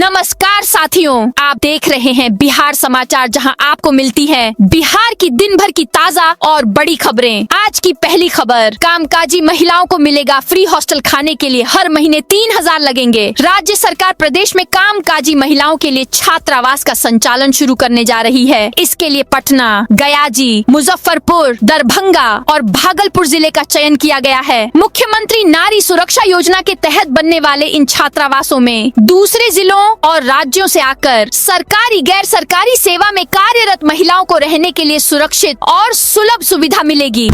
नमस्कार साथियों, आप देख रहे हैं बिहार समाचार, जहां आपको मिलती है बिहार की दिन भर की ताजा और बड़ी खबरें। आज की पहली खबर, कामकाजी महिलाओं को मिलेगा फ्री हॉस्टल खाने के लिए हर महीने 3000 लगेंगे। राज्य सरकार प्रदेश में कामकाजी महिलाओं के लिए छात्रावास का संचालन शुरू करने जा रही है। इसके लिए पटना, गयाजी, मुजफ्फरपुर, दरभंगा और भागलपुर जिले का चयन किया गया है। मुख्यमंत्री नारी सुरक्षा योजना के तहत बनने वाले इन छात्रावासों में दूसरे जिलों और राज्यों से आकर सरकारी गैर सरकारी सेवा में कार्यरत महिलाओं को रहने के लिए सुरक्षित और सुलभ सुविधा मिलेगी।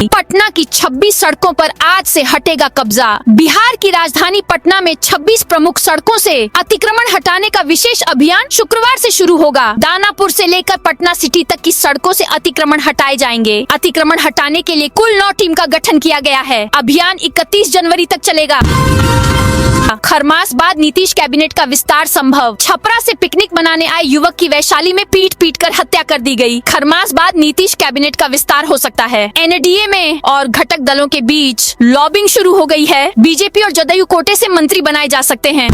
पटना की 26 सड़कों पर आज से हटेगा कब्जा। बिहार की राजधानी पटना में 26 प्रमुख सड़कों से अतिक्रमण हटाने का विशेष अभियान शुक्रवार से शुरू होगा। दानापुर से लेकर पटना सिटी तक की सड़कों से अतिक्रमण हटाए जाएंगे। अतिक्रमण हटाने के लिए कुल 9 टीम का गठन किया गया है। अभियान 31 जनवरी तक चलेगा। खरमास बाद नीतीश कैबिनेट का विस्तार संभव। छपरा से पिकनिक मनाने आए युवक की वैशाली में पीट कर हत्या कर दी गई। खरमास बाद नीतीश कैबिनेट का विस्तार हो सकता है। एनडीए में और घटक दलों के बीच लॉबिंग शुरू हो गई है। बीजेपी और जदयू कोटे से मंत्री बनाए जा सकते हैं।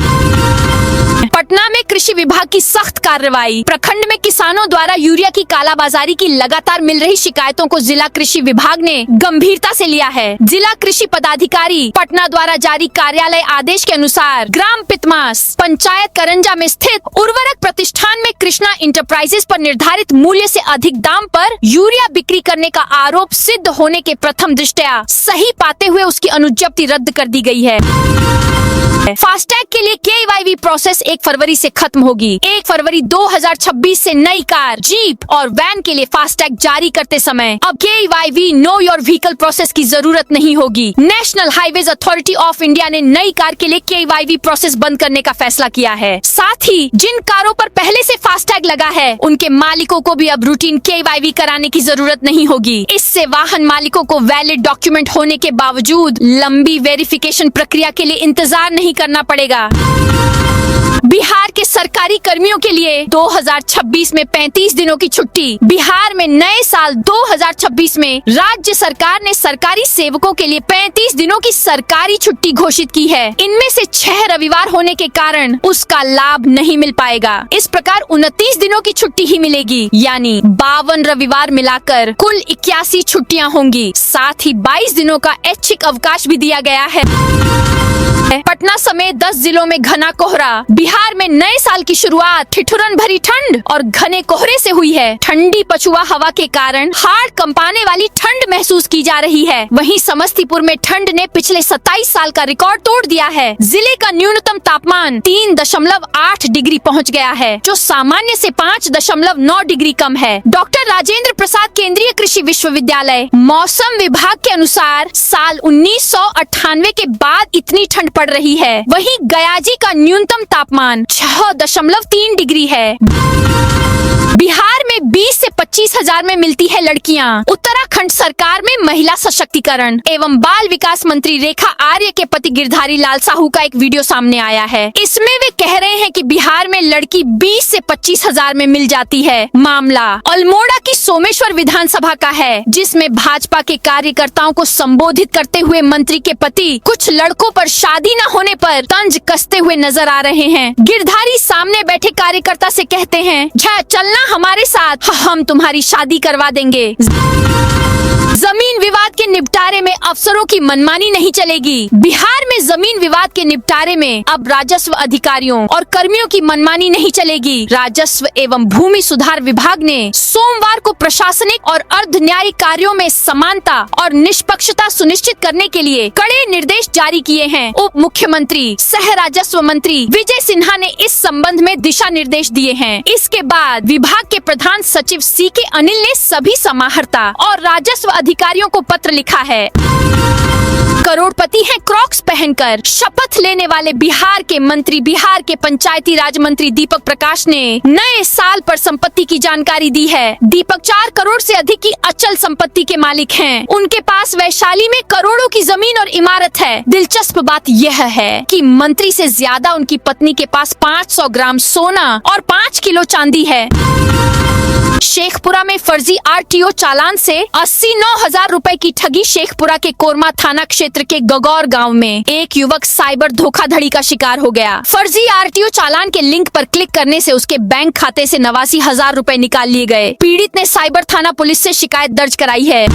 पटना में कृषि विभाग की सख्त कार्रवाई। प्रखंड में किसानों द्वारा यूरिया की कालाबाजारी की लगातार मिल रही शिकायतों को जिला कृषि विभाग ने गंभीरता से लिया है। जिला कृषि पदाधिकारी पटना द्वारा जारी कार्यालय आदेश के अनुसार ग्राम पितमास पंचायत करंजा में स्थित उर्वरक प्रतिष्ठान में कृष्णा इंटरप्राइजेस पर निर्धारित मूल्य से अधिक दाम पर यूरिया बिक्री करने का आरोप सिद्ध होने के प्रथम दृष्टया सही पाते हुए उसकी अनुज्ञप्ति रद्द कर दी गई है। फास्टैग के लिए KYV प्रोसेस 1 फरवरी से खत्म होगी। 1 फरवरी 2026 से नई कार, जीप और वैन के लिए फास्टैग जारी करते समय अब KYV know your vehicle process की जरूरत नहीं होगी। National highways authority of India ने नई कार के लिए KYV प्रोसेस बंद करने का फैसला किया है। साथ ही जिन कारों पर पहले से फास्टैग लगा है उनके मालिकों को भी अब रूटीन KYV कराने की जरूरत नहीं होगी। इससे वाहन मालिकों को वैलिड डॉक्यूमेंट होने के बावजूद लंबी वेरिफिकेशन प्रक्रिया के लिए इंतजार नहीं करना पड़ेगा। बिहार के सरकारी कर्मियों के लिए 2026 में 35 दिनों की छुट्टी। बिहार में नए साल 2026 में राज्य सरकार ने सरकारी सेवकों के लिए 35 दिनों की सरकारी छुट्टी घोषित की है। इनमें से 6 रविवार होने के कारण उसका लाभ नहीं मिल पाएगा। इस प्रकार 29 दिनों की छुट्टी ही मिलेगी, यानी 52 रविवार मिलाकर कुल 81 छुट्टियां होंगी। साथ ही 22 दिनों का ऐच्छिक अवकाश भी दिया गया है। पटना समेत 10 जिलों में घना कोहरा। बिहार में नए साल की शुरुआत ठिठुरन भरी ठंड और घने कोहरे से हुई है। ठंडी पछुआ हवा के कारण हाड़ कंपाने वाली ठंड महसूस की जा रही है। वहीं समस्तीपुर में ठंड ने पिछले 27 साल का रिकॉर्ड तोड़ दिया है। जिले का न्यूनतम तापमान 3.8 डिग्री पहुंच गया है, जो सामान्य से 5.9 डिग्री कम है। डॉक्टर राजेंद्र प्रसाद केंद्रीय कृषि विश्वविद्यालय मौसम विभाग के अनुसार साल 1998 के बाद इतनी ठंड पड़ रही है। वहीं गयाजी का न्यूनतम तापमान 6.3 डिग्री है। बिहार में 20 से 25 हजार में मिलती है लड़कियां। उत्तराखंड सरकार में महिला सशक्तिकरण एवं बाल विकास मंत्री रेखा आर्य के पति गिरधारी लाल साहू का एक वीडियो सामने आया है। इसमें वे कह रहे हैं कि बिहार में लड़की 20 से 25 हजार में मिल जाती है। मामला अल्मोड़ा की सोमेश्वर विधानसभा का है, जिसमें भाजपा के कार्यकर्ताओं को संबोधित करते हुए मंत्री के पति कुछ लड़कों पर शादी न होने पर तंज कसते हुए नजर आ रहे हैं। गिरधारी सामने बैठे कार्यकर्ता से कहते हैं, चलना हमारे साथ, हम तुम्हारी शादी करवा देंगे। जमीन विवाद के निपटारे में अफसरों की मनमानी नहीं चलेगी। बिहार में जमीन विवाद के निपटारे में अब राजस्व अधिकारियों और कर्मियों की मनमानी नहीं चलेगी। राजस्व एवं भूमि सुधार विभाग ने सोमवार को प्रशासनिक और अर्ध न्यायिक कार्यों में समानता और निष्पक्षता सुनिश्चित करने के लिए कड़े निर्देश जारी किए हैं। उप मुख्यमंत्री सह राजस्व मंत्री विजय सिन्हा ने इस संबंध में दिशा निर्देश दिए हैं। इसके बाद विभाग के प्रधान सचिव CK अनिल ने सभी समाहर्ता और राजस्व अधिकारियों को पत्र लिखा है। करोड़पति हैं क्रॉक्स पहनकर शपथ लेने वाले बिहार के मंत्री, बिहार के पंचायती राज मंत्री दीपक प्रकाश ने नए साल पर संपत्ति की जानकारी दी है। दीपक 4 करोड़ से अधिक की अचल संपत्ति के मालिक हैं। उनके पास वैशाली में करोड़ों की जमीन और इमारत है। दिलचस्प बात यह है कि मंत्री से ज्यादा उनकी पत्नी के पास 500 ग्राम सोना और 5 किलो चांदी है। शेखपुरा में फर्जी RTO चालान से 89,000 रुपए की ठगी। शेखपुरा के कोरमा थाना क्षेत्र क्षेत्र के गगौर गांव में एक युवक साइबर धोखाधड़ी का शिकार हो गया। फर्जी आरटीओ चालान के लिंक पर क्लिक करने से उसके बैंक खाते से 89,000 रुपए निकाल लिए गए। पीड़ित ने साइबर थाना पुलिस से शिकायत दर्ज कराई है।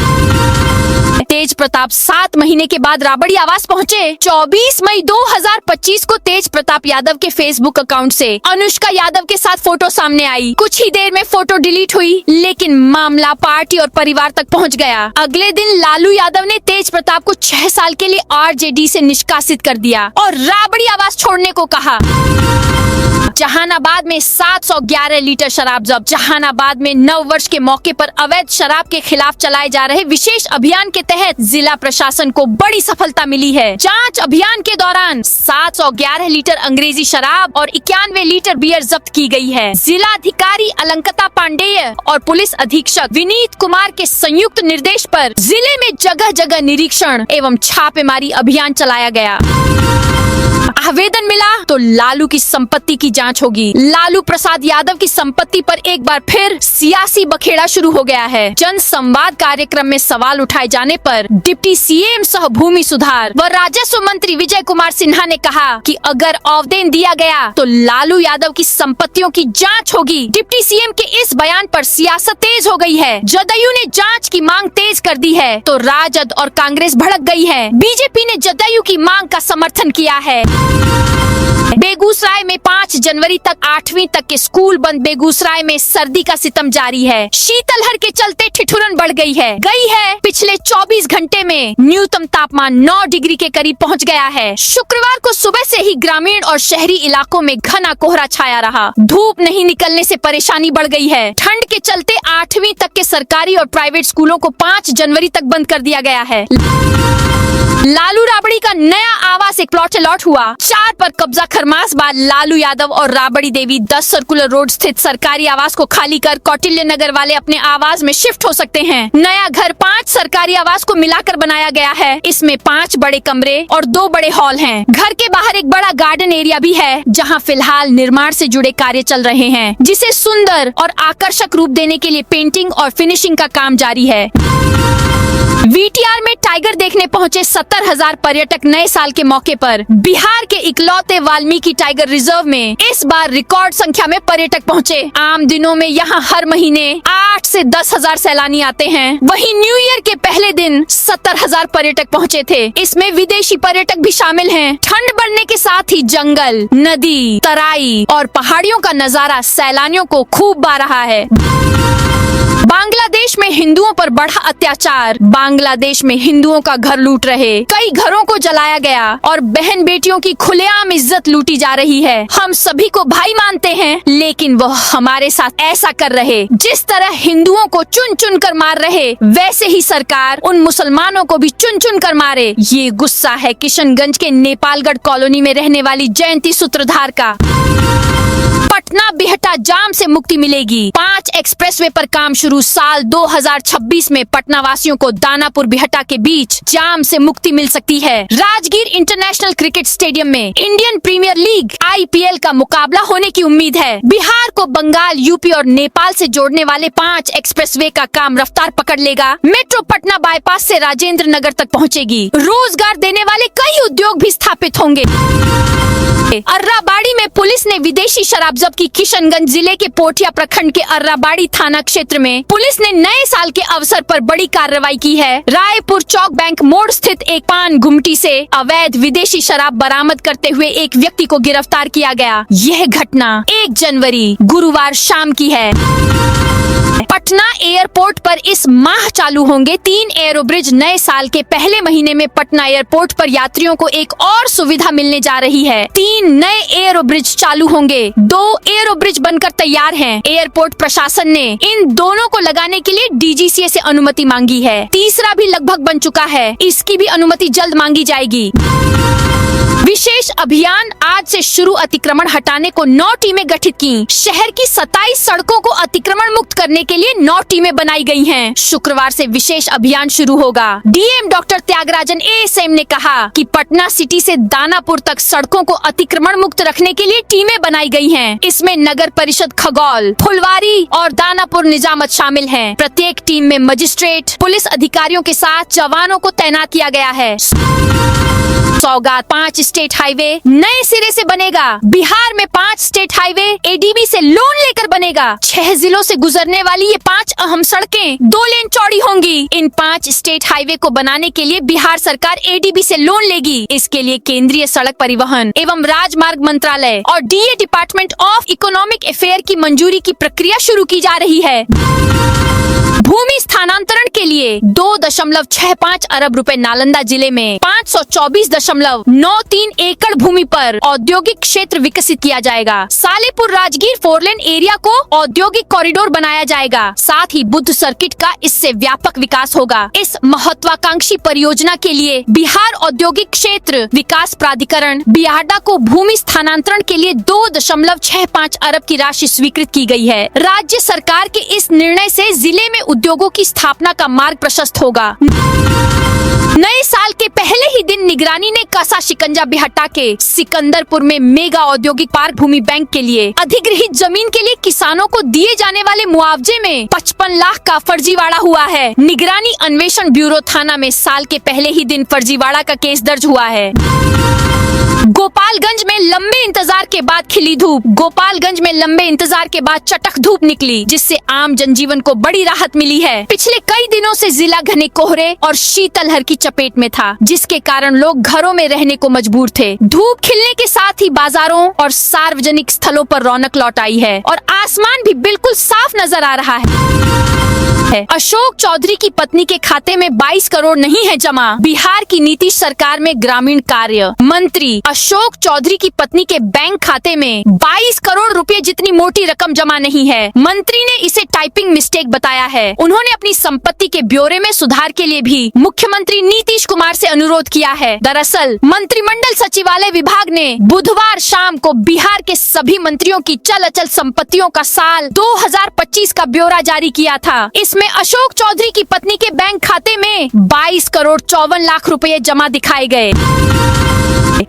तेज प्रताप 7 महीने के बाद राबड़ी आवास पहुंचे। 24 मई 2025 को तेज प्रताप यादव के फेसबुक अकाउंट से अनुष्का यादव के साथ फोटो सामने आई। कुछ ही देर में फोटो डिलीट हुई, लेकिन मामला पार्टी और परिवार तक पहुंच गया। अगले दिन लालू यादव ने तेज प्रताप को 6 साल के लिए आरजेडी से निष्कासित कर दिया और राबड़ी आवास छोड़ने को कहा। जहानाबाद में 711 लीटर शराब जब्त। जहानाबाद में नव वर्ष के मौके पर अवैध शराब के खिलाफ चलाए जा रहे विशेष अभियान के तहत जिला प्रशासन को बड़ी सफलता मिली है। जांच अभियान के दौरान 711 लीटर अंग्रेजी शराब और 91 लीटर बियर जब्त की गई है। जिला अधिकारी अलंकता पांडेय और पुलिस अधीक्षक विनीत कुमार के संयुक्त निर्देश पर जिले में जगह जगह निरीक्षण एवं छापेमारी अभियान चलाया गया। आवेदन मिला तो लालू की संपत्ति की जांच होगी। लालू प्रसाद यादव की संपत्ति पर एक बार फिर सियासी बखेड़ा शुरू हो गया है। जन संवाद कार्यक्रम में सवाल उठाए जाने पर डिप्टी सीएम सह भूमि सुधार व राजस्व मंत्री विजय कुमार सिन्हा ने कहा कि अगर अवदेन दिया गया तो लालू यादव की संपत्तियों की जांच होगी। डिप्टी सीएम के इस बयान पर सियासत तेज हो गई है। जदयू ने जांच की मांग तेज कर दी है तो राजद और कांग्रेस भड़क गई है। बीजेपी ने जदयू की मांग का समर्थन किया है। बेगूसराय में 5 जनवरी तक 8वीं तक के स्कूल बंद। बेगूसराय में सर्दी का सितम जारी है। शीतलहर के चलते ठिठुरन बढ़ गई है। पिछले 24 घंटे में न्यूनतम तापमान 9 डिग्री के करीब पहुंच गया है। शुक्रवार को सुबह से ही ग्रामीण और शहरी इलाकों में घना कोहरा छाया रहा। धूप नहीं निकलने से परेशानी बढ़ गई है। ठंड के चलते 8वीं तक के सरकारी और प्राइवेट स्कूलों को 5 जनवरी तक बंद कर दिया गया है। लालू राबड़ी का नया आवास एक प्लॉट अलॉट हुआ। 4 पर कब्जा खरमास बाद लालू यादव और राबड़ी देवी 10 सर्कुलर रोड स्थित सरकारी आवास को खाली कर कौटिल्य नगर वाले अपने आवास में शिफ्ट हो सकते हैं। नया घर 5 सरकारी आवास को मिलाकर बनाया गया है। इसमें 5 बड़े कमरे और 2 बड़े हॉल हैं। घर के बाहर एक बड़ा गार्डन एरिया भी है, जहां फिलहाल निर्माण से जुड़े कार्य चल रहे हैं, जिसे सुंदर और आकर्षक रूप देने के लिए पेंटिंग और फिनिशिंग का काम जारी है। वीटीआर में टाइगर देखने पहुंचे 70,000 पर्यटक। नए साल के मौके पर बिहार के इकलौते वाल्मीकि टाइगर रिजर्व में इस बार रिकॉर्ड संख्या में पर्यटक पहुंचे। आम दिनों में यहां हर महीने 8 से 10,000 सैलानी आते हैं। वहीं न्यू ईयर के पहले दिन 70,000 पर्यटक पहुंचे थे। इसमें विदेशी पर्यटक भी शामिल हैं। ठंड बढ़ने के साथ ही जंगल, नदी, तराई और पहाड़ियों का नजारा सैलानियों को खूब भा रहा है। बांग्लादेश में हिंदुओं पर बढ़ा अत्याचार। बांग्लादेश में हिंदुओं का घर लूट रहे, कई घरों को जलाया गया और बहन बेटियों की खुलेआम इज्जत लूटी जा रही है। हम सभी को भाई मानते हैं, लेकिन वह हमारे साथ ऐसा कर रहे। जिस तरह हिंदुओं को चुन चुन कर मार रहे, वैसे ही सरकार उन मुसलमानों को भी चुन चुन कर मारे। ये गुस्सा है किशनगंज के नेपालगढ़ कॉलोनी में रहने वाली जयंती सूत्रधार का। पटना बिहटा जाम से मुक्ति मिलेगी। 5 एक्सप्रेसवे पर काम शुरू। साल 2026 में पटना वासियों को दानापुर बिहटा के बीच जाम से मुक्ति मिल सकती है। राजगीर इंटरनेशनल क्रिकेट स्टेडियम में इंडियन प्रीमियर लीग IPL का मुकाबला होने की उम्मीद है। बिहार को बंगाल, यूपी और नेपाल से जोड़ने वाले 5 एक्सप्रेसवे का काम रफ्तार पकड़ लेगा। मेट्रो पटना बाईपास से राजेंद्र नगर तक पहुँचेगी। रोजगार देने वाले कई उद्योग भी स्थापित होंगे। अर्राबाड़ी में पुलिस ने विदेशी शराब जब्त की। किशनगंज जिले के पोठिया प्रखंड के अर्राबाड़ी थाना क्षेत्र में पुलिस ने नए साल के अवसर पर बड़ी कार्रवाई की है। रायपुर चौक बैंक मोड़ स्थित एक पान गुमटी से अवैध विदेशी शराब बरामद करते हुए एक व्यक्ति को गिरफ्तार किया गया। यह घटना 1 जनवरी गुरुवार शाम की है। पटना एयरपोर्ट पर इस माह चालू होंगे 3 एयरोब्रिज। नए साल के पहले महीने में पटना एयरपोर्ट पर यात्रियों को एक और सुविधा मिलने जा रही है। 3 नए एयरोब्रिज चालू होंगे। 2 एयरोब्रिज बनकर तैयार हैं। एयरपोर्ट प्रशासन ने इन दोनों को लगाने के लिए DGCA से अनुमति मांगी है। तीसरा भी लगभग बन चुका है। इसकी भी अनुमति जल्द मांगी जाएगी। विशेष अभियान आज से शुरू। अतिक्रमण हटाने को 9 टीमें गठित की। शहर की 27 सड़कों को अतिक्रमण मुक्त करने के लिए लिए 9 टीमें बनाई गई हैं। शुक्रवार से विशेष अभियान शुरू होगा। डीएम डॉक्टर त्यागराजन एएसएम ने कहा कि पटना सिटी से दानापुर तक सड़कों को अतिक्रमण मुक्त रखने के लिए टीमें बनाई गई हैं। इसमें नगर परिषद खगौल, फुलवारी और दानापुर निजामत शामिल हैं। प्रत्येक टीम में मजिस्ट्रेट, पुलिस अधिकारियों के साथ जवानों को तैनात किया गया है। सौगात 5 स्टेट हाईवे नए सिरे से बनेगा। बिहार में 5 स्टेट हाईवे एडीबी से लोन लेकर बनेगा। 6 जिलों से गुजरने वाली ये 5 अहम सड़कें 2 लेन चौड़ी होंगी। इन 5 स्टेट हाईवे को बनाने के लिए बिहार सरकार एडीबी से लोन लेगी। इसके लिए केंद्रीय सड़क परिवहन एवं राजमार्ग मंत्रालय और DA department of economic affair की मंजूरी की प्रक्रिया शुरू की जा रही है। भूमि स्थानांतरण के लिए 2.65 अरब रुपए नालंदा जिले में 524.93 एकड़ भूमि पर औद्योगिक क्षेत्र विकसित किया जाएगा। सालेपुर राजगीर 4 लेन एरिया को औद्योगिक कॉरिडोर बनाया जाएगा। साथ ही बुद्ध सर्किट का इससे व्यापक विकास होगा। इस महत्वाकांक्षी परियोजना के लिए बिहार औद्योगिक क्षेत्र विकास प्राधिकरण बियाडा को भूमि स्थानांतरण के लिए 2.65 अरब की राशि स्वीकृत की गई है। राज्य सरकार के इस निर्णय से जिले में उद्योगों की स्थापना का मार्ग प्रशस्त होगा। नए साल के पहले ही दिन निगरानी ने कसा शिकंजा भी हटा के सिकंदरपुर में मेगा औद्योगिक पार्क भूमि बैंक के लिए अधिग्रहित जमीन के लिए किसानों को दिए जाने वाले मुआवजे में 55 लाख का फर्जीवाड़ा हुआ है। निगरानी अन्वेषण ब्यूरो थाना में साल के पहले ही दिन फर्जीवाड़ा का केस दर्ज हुआ है। गोपालगंज में लंबे इंतजार के बाद खिली धूप। गोपालगंज में लंबे इंतजार के बाद चटक धूप निकली, जिससे आम जनजीवन को बड़ी राहत मिली है। पिछले कई दिनों से जिला घने कोहरे और शीतलहर की चपेट में था, जिसके कारण लोग घरों में रहने को मजबूर थे। धूप खिलने के साथ ही बाजारों और सार्वजनिक स्थलों पर रौनक लौट आई है और आसमान भी बिल्कुल साफ नजर आ रहा है। अशोक चौधरी की पत्नी के खाते में 22 करोड़ नहीं है जमा। बिहार की नीतीश सरकार में ग्रामीण कार्य मंत्री अशोक चौधरी की पत्नी के बैंक खाते में 22 करोड़ रुपए जितनी मोटी रकम जमा नहीं है। मंत्री ने इसे टाइपिंग मिस्टेक बताया है। उन्होंने अपनी संपत्ति के ब्यौरे में सुधार के लिए भी मुख्यमंत्री नीतीश कुमार से अनुरोध किया है। दरअसल मंत्रिमंडल सचिवालय विभाग ने बुधवार शाम को बिहार के सभी मंत्रियों की चल अचल संपत्तियों का साल 2025 का ब्यौरा जारी किया था। इसमें अशोक चौधरी की पत्नी के बैंक खाते में 22 करोड़ 54 लाख रुपए जमा दिखाए गए।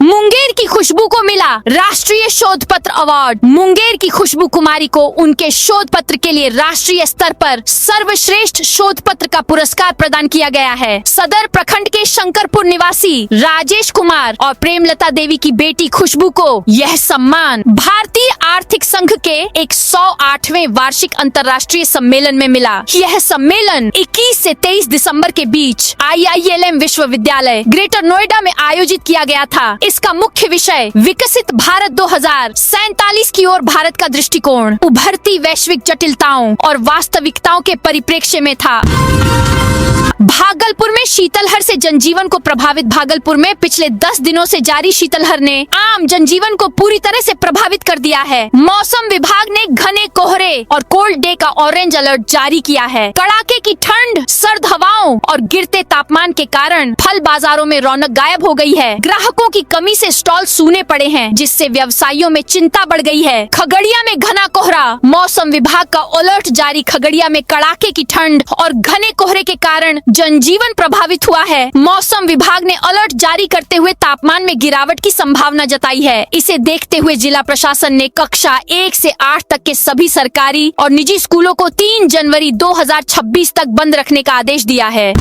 मुंगेर की खुशबू को मिला राष्ट्रीय शोध पत्र अवार्ड। मुंगेर की खुशबू कुमारी को उनके शोध पत्र के लिए राष्ट्रीय स्तर पर सर्वश्रेष्ठ शोध पत्र का पुरस्कार प्रदान किया गया है। सदर प्रखंड के शंकरपुर निवासी राजेश कुमार और प्रेमलता देवी की बेटी खुशबू को यह सम्मान भारतीय आर्थिक संघ के 108वें वार्षिक अंतर्राष्ट्रीय सम्मेलन में मिला। यह सम्मेलन 21 से 23 दिसंबर के बीच IILM विश्वविद्यालय ग्रेटर नोएडा में आयोजित किया गया था। इसका मुख्य विषय विकसित भारत 2047 की ओर भारत का दृष्टिकोण, उभरती वैश्विक जटिलताओं और वास्तविकताओं के परिप्रेक्ष्य में था। भागलपुर में शीतलहर से जनजीवन को प्रभावित। भागलपुर में पिछले 10 दिनों से जारी शीतलहर ने आम जनजीवन को पूरी तरह से प्रभावित कर दिया है। मौसम विभाग ने घने कोहरे और कोल्ड डे का ऑरेंज अलर्ट जारी किया है। कड़ाके की ठंड, सर्द हवाओं और गिरते तापमान के कारण फल बाजारों में रौनक गायब हो गई है। ग्राहकों की कमी से स्टॉल सूने पड़े हैं, जिससे व्यवसायियों में चिंता बढ़ गई है। खगड़िया में घना कोहरा। मौसम विभाग का अलर्ट जारी। खगड़िया में कड़ाके की ठंड और घने कोहरे के कारण जनजीवन प्रभावित हुआ है। मौसम विभाग ने अलर्ट जारी करते हुए तापमान में गिरावट की संभावना जताई है। इसे देखते हुए जिला प्रशासन ने कक्षा 1 से 8 तक के सभी सरकारी और निजी स्कूलों को 3 जनवरी 2026 तक बंद रखने का आदेश दिया है।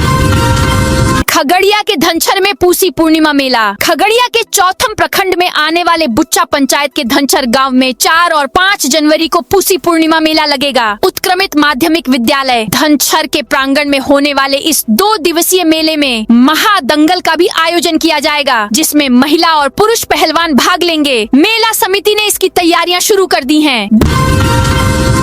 खगड़िया के धनछर में पूसी पूर्णिमा मेला। खगड़िया के चौथम प्रखंड में आने वाले बुच्चा पंचायत के धनछर गांव में 4 और 5 जनवरी को पूसी पूर्णिमा मेला लगेगा। उत्क्रमित माध्यमिक विद्यालय धनछर के प्रांगण में होने वाले इस 2 दिवसीय मेले में महादंगल का भी आयोजन किया जाएगा, जिसमें महिला और पुरुष पहलवान भाग लेंगे। मेला समिति ने इसकी तैयारियां शुरू कर दी हैं।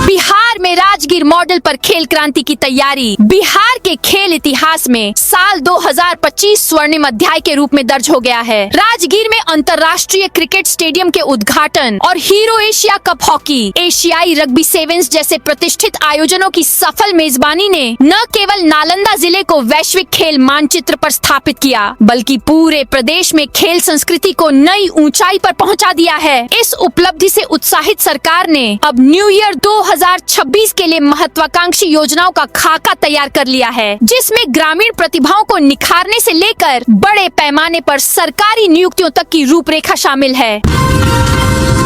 बिहार में राजगीर मॉडल पर खेल क्रांति की तैयारी। बिहार के खेल इतिहास में साल 2025 स्वर्णिम अध्याय के रूप में दर्ज हो गया है। राजगीर में अंतर्राष्ट्रीय क्रिकेट स्टेडियम के उद्घाटन और हीरो एशिया कप हॉकी, एशियाई रग्बी सेवेंस जैसे प्रतिष्ठित आयोजनों की सफल मेजबानी ने न केवल नालंदा जिले को वैश्विक खेल मानचित्र पर स्थापित किया, बल्कि पूरे प्रदेश में खेल संस्कृति को नई ऊंचाई पर पहुंचा दिया है। इस उपलब्धि से उत्साहित सरकार ने अब न्यू ईयर 2026 2024 के लिए महत्वाकांक्षी योजनाओं का खाका तैयार कर लिया है, जिसमें ग्रामीण प्रतिभाओं को निखारने से लेकर बड़े पैमाने पर सरकारी नियुक्तियों तक की रूपरेखा शामिल है।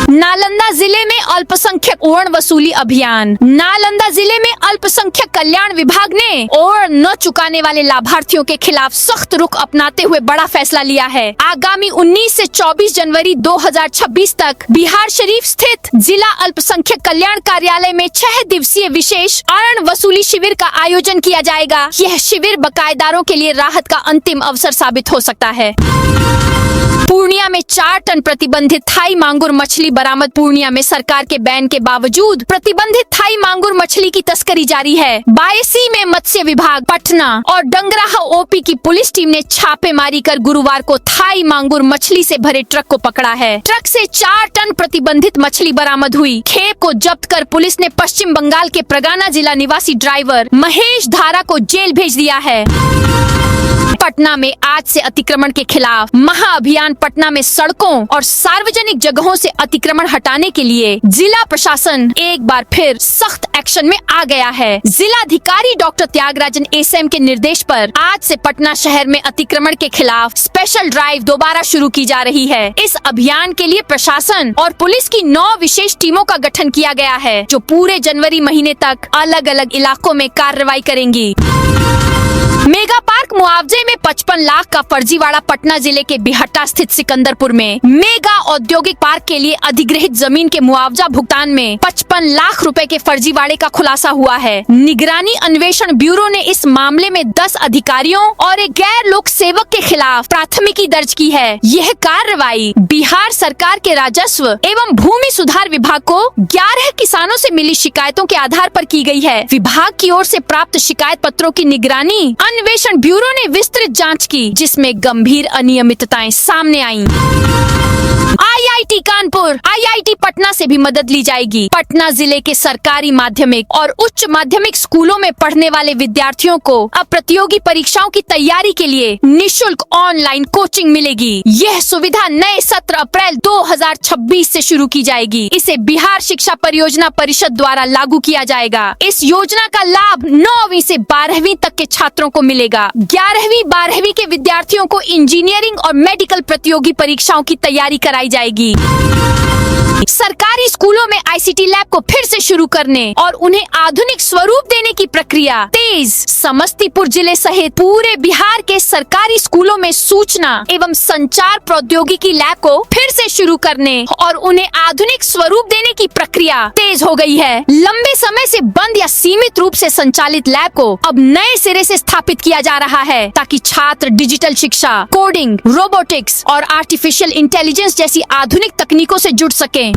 नालंदा जिले में अल्पसंख्यक ओण वसूली अभियान। नालंदा जिले में अल्पसंख्यक कल्याण विभाग ने ओण न चुकाने वाले लाभार्थियों के खिलाफ सख्त रुख अपनाते हुए बड़ा फैसला लिया है। आगामी 19 से 24 जनवरी 2026 तक बिहार शरीफ स्थित जिला अल्पसंख्यक कल्याण कार्यालय में 6 दिवसीय विशेष ओण वसूली शिविर का आयोजन किया जाएगा। यह शिविर बकायेदारों के लिए राहत का अंतिम अवसर साबित हो सकता है। पूर्णिया में 4 टन प्रतिबंधित थाई मांगुर मछली बरामद। पूर्णिया में सरकार के बैन के बावजूद प्रतिबंधित थाई मांगुर मछली की तस्करी जारी है। बायसी में मत्स्य विभाग, पटना और डंगराहा ओपी की पुलिस टीम ने छापेमारी कर गुरुवार को थाई मांगुर मछली से भरे ट्रक को पकड़ा है। ट्रक से 4 टन प्रतिबंधित मछली बरामद हुई। खेप को जब्त कर पुलिस ने पश्चिम बंगाल के प्रगाना जिला निवासी ड्राइवर महेश धारा को जेल भेज दिया है। पटना में आज से अतिक्रमण के खिलाफ महाअभियान। पटना में सड़कों और सार्वजनिक जगहों से अतिक्रमण हटाने के लिए जिला प्रशासन एक बार फिर सख्त एक्शन में आ गया है। जिलाधिकारी डॉक्टर त्यागराजन एसएम के निर्देश पर आज से पटना शहर में अतिक्रमण के खिलाफ स्पेशल ड्राइव दोबारा शुरू की जा रही है। इस अभियान के लिए प्रशासन और पुलिस की 9 विशेष टीमों का गठन किया गया है, जो पूरे जनवरी महीने तक अलग अलग इलाकों में कार्रवाई करेंगी। मेगा पार्क मुआवजे में 55 लाख का फर्जीवाड़ा। पटना जिले के बिहट्टा स्थित सिकंदरपुर में मेगा औद्योगिक पार्क के लिए अधिग्रहित जमीन के मुआवजा भुगतान में 55 लाख रुपए के फर्जीवाड़े का खुलासा हुआ है। निगरानी अन्वेषण ब्यूरो ने इस मामले में 10 अधिकारियों और एक गैर लोक सेवक के खिलाफ प्राथमिकी दर्ज की है। यह कार्रवाई बिहार सरकार के राजस्व एवं भूमि सुधार विभाग को 11 किसानों से मिली शिकायतों के आधार पर की गई है। विभाग की ओर से प्राप्त शिकायत पत्रों की निगरानी अन्वेषण ब्यूरो ने विस्तृत जांच की, जिसमें गंभीर अनियमितताएं सामने आईं। आईआईटी कानपुर, आईआईटी पटना से भी मदद ली जाएगी। पटना जिले के सरकारी माध्यमिक और उच्च माध्यमिक स्कूलों में पढ़ने वाले विद्यार्थियों को अब प्रतियोगी परीक्षाओं की तैयारी के लिए निशुल्क ऑनलाइन कोचिंग मिलेगी। यह सुविधा नए सत्र अप्रैल 2026 से शुरू की जाएगी। इसे बिहार शिक्षा परियोजना परिषद द्वारा लागू किया जाएगा। इस योजना का लाभ 9वीं से 12वीं तक के छात्रों को मिलेगा। 11वीं 12वीं के विद्यार्थियों को इंजीनियरिंग और मेडिकल प्रतियोगी परीक्षाओं की तैयारी कराई जाएगी। सरकारी स्कूलों में आईसीटी लैब को फिर से शुरू करने और उन्हें आधुनिक स्वरूप देने की प्रक्रिया तेज। समस्तीपुर जिले सहित पूरे बिहार के सरकारी स्कूलों में सूचना एवं संचार प्रौद्योगिकी लैब को फिर से शुरू करने और उन्हें आधुनिक स्वरूप देने की प्रक्रिया तेज हो गई है। लंबे समय से बंद या सीमित रूप से संचालित लैब को अब नए सिरे से स्थापित किया जा रहा है, ताकि छात्र डिजिटल शिक्षा, कोडिंग, रोबोटिक्स और आर्टिफिशियल इंटेलिजेंस जैसी आधुनिक तकनीकों से जुड़ सकें।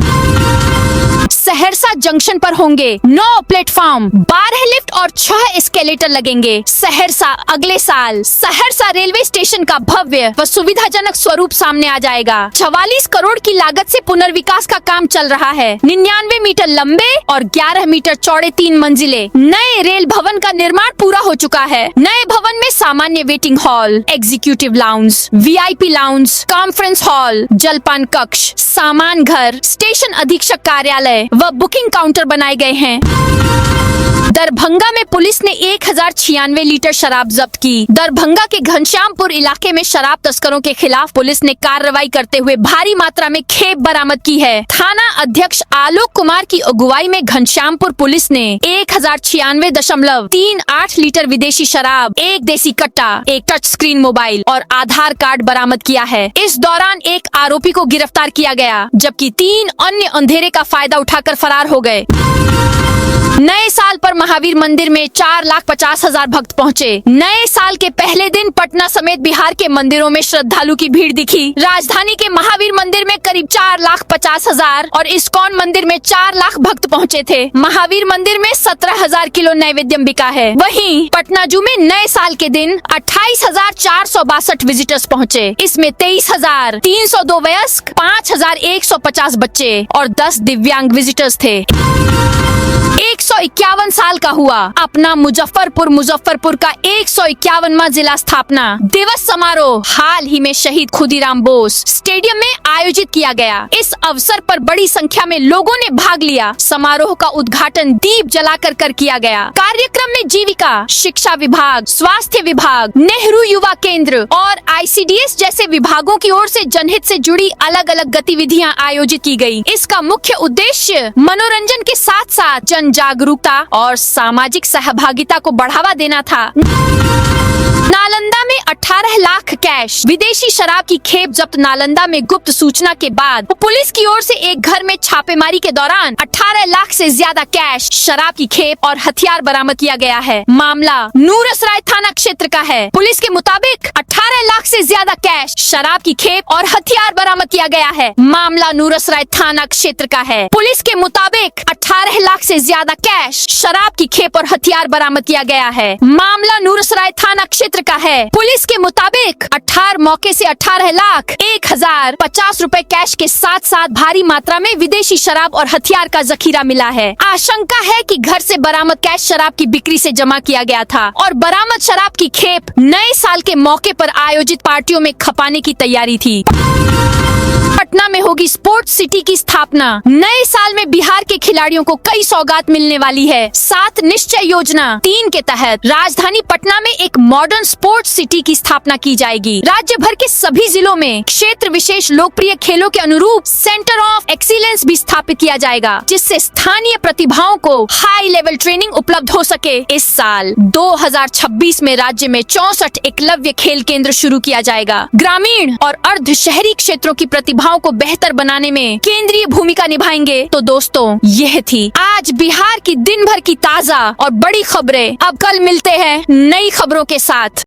सहरसा जंक्शन पर होंगे 9 प्लेटफॉर्म, 12 लिफ्ट और 6 एस्केलेटर लगेंगे। सहरसा अगले साल सहरसा रेलवे स्टेशन का भव्य व सुविधाजनक स्वरूप सामने आ जाएगा। 44 करोड़ की लागत से पुनर्विकास का काम चल रहा है। 99 मीटर लंबे और 11 मीटर चौड़े 3 मंजिले नए रेल भवन का निर्माण पूरा हो चुका है। नए भवन में सामान्य waiting hall, executive lounge, VIP lounge, conference hall, जलपान कक्ष, सामान घर, स्टेशन अधीक्षक कार्यालय व बुकिंग काउंटर बनाए गए हैं। दरभंगा में पुलिस ने 1096 लीटर शराब जब्त की। दरभंगा के घनश्यामपुर इलाके में शराब तस्करों के खिलाफ पुलिस ने कार्रवाई करते हुए भारी मात्रा में खेप बरामद की है। थाना अध्यक्ष आलोक कुमार की अगुवाई में घनश्यामपुर पुलिस ने 1096.38 लीटर विदेशी शराब, 1 देसी कट्टा, 1 टच स्क्रीन मोबाइल और आधार कार्ड बरामद किया है। इस दौरान एक आरोपी को गिरफ्तार किया गया, जबकि 3 अन्य अंधेरे का फायदा उठाकर फरार हो गए। नए साल पर महावीर मंदिर में 4,50,000 भक्त पहुंचे। नए साल के पहले दिन पटना समेत बिहार के मंदिरों में श्रद्धालु की भीड़ दिखी। राजधानी के महावीर मंदिर में करीब 4,50,000 और इस्कॉन मंदिर में 4 लाख भक्त पहुंचे थे। महावीर मंदिर में 17,000 किलो नैवेद्यम बिका है। वहीं पटना जू में नए साल के दिन 28,462 विजिटर्स पहुंचे। इसमें 23,302 वयस्क, 5,150 बच्चे और 10 दिव्यांग विजिटर्स थे। 151 साल का हुआ। अपना मुजफ्फरपुर का 151वां जिला स्थापना दिवस समारोह हाल ही में शहीद खुदीराम बोस स्टेडियम में आयोजित किया गया। इस अवसर पर बड़ी संख्या में लोगों ने भाग लिया। समारोह का उद्घाटन दीप जलाकर कर किया गया। कार्यक्रम में जीविका, शिक्षा विभाग, स्वास्थ्य विभाग, नेहरू युवा केंद्र और ICDS जैसे विभागों की ओर से जनहित से जुड़ी अलग अलग गतिविधियां आयोजित की गई। इसका मुख्य उद्देश्य मनोरंजन के साथ साथ जन जागरूकता और सामाजिक सहभागिता को बढ़ावा देना था। नालंदा में 18 लाख कैश विदेशी शराब की खेप जब्त। नालंदा में गुप्त सूचना के बाद पुलिस की ओर से एक घर में छापेमारी के दौरान 18 लाख से ज्यादा कैश, शराब की खेप और हथियार बरामद किया गया है। मामला नूरसराय थाना क्षेत्र का है। पुलिस के मुताबिक 18 लाख से ज्यादा कैश, शराब की खेप और हथियार बरामद किया गया है। मामला नूरसराय थाना क्षेत्र का है। पुलिस के मुताबिक 18 लाख से ज्यादा कैश, शराब की खेप और हथियार बरामद किया गया है। मामला नूरसराय थाना क्षेत्र का है। पुलिस के मुताबिक 18 मौके से 18 लाख 1050 रुपए कैश के साथ साथ भारी मात्रा में विदेशी शराब और हथियार का जखीरा मिला है। आशंका है कि घर से बरामद कैश शराब की बिक्री से जमा किया गया था और बरामद शराब की खेप नए साल के मौके पर आयोजित पार्टियों में खपाने की तैयारी थी। पटना में होगी स्पोर्ट्स सिटी की स्थापना। नए साल में बिहार के खिलाड़ियों को कई सौगात मिलने वाली है। 7 निश्चय योजना 3 के तहत राजधानी पटना में एक मॉडर्न स्पोर्ट्स सिटी की स्थापना की जाएगी। राज्य भर के सभी जिलों में क्षेत्र विशेष लोकप्रिय खेलों के अनुरूप सेंटर ऑफ एक्सीलेंस भी स्थापित किया जाएगा, जिससे स्थानीय प्रतिभाओं को हाई लेवल ट्रेनिंग उपलब्ध हो सके। इस साल 2026 में राज्य में 64 एकलव्य खेल केंद्र शुरू किया जाएगा। ग्रामीण और अर्ध शहरी क्षेत्रों की प्रतिभाओं को बेहतर बनाने में केंद्रीय भूमिका निभाएंगे। तो दोस्तों, यह थी आज बिहार की दिन भर की ताजा और बड़ी खबरें। अब कल मिलते हैं नई खबरों के साथ।